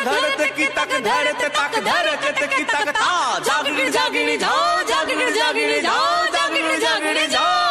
धड़ते की तक धड़ते तक धड़ते की तक ता जागिर जागिर जाओ जागिर जागिर जाओ जागिर जागिर जाओ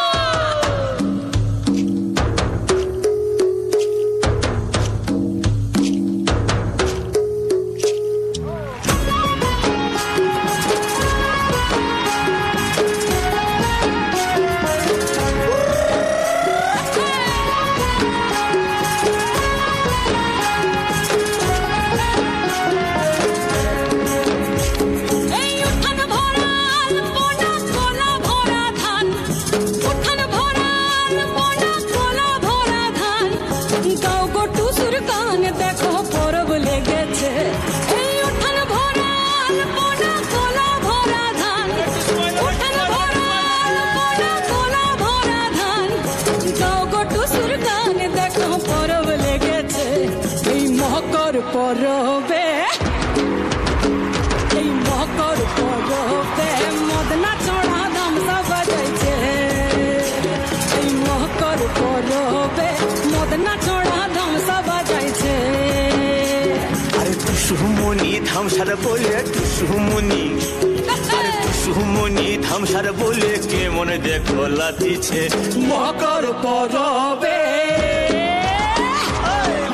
পরবে এই মকর পরবে মদনা চড়া ধামসা বাজাইছে এই মকর পরবে মদনা চড়া ধামসা বাজাইছে আরে টুসুমনি ধামসার বলে টুসুমনি আরে টুসুমনি ধামসার বলে কে মনে দেখো লাতিছে মকর পরবে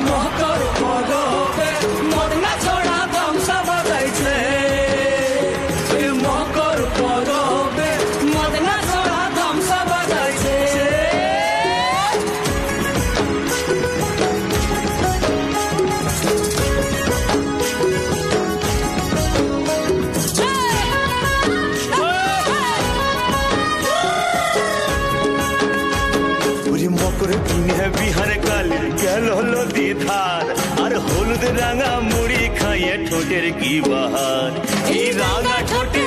মকর পরবে মদনা চড়া ধামসা বাজাইছে এই মকর পরবে মদনা চড়া ধামসা বাজাইছে মকর দিনে বিহার কালে গেল নদী ধার আর হলুদ রাঙা মুড়ি খাইয়ে ঠোঁটের কি বাহার এই রাঙা ঠোঁটে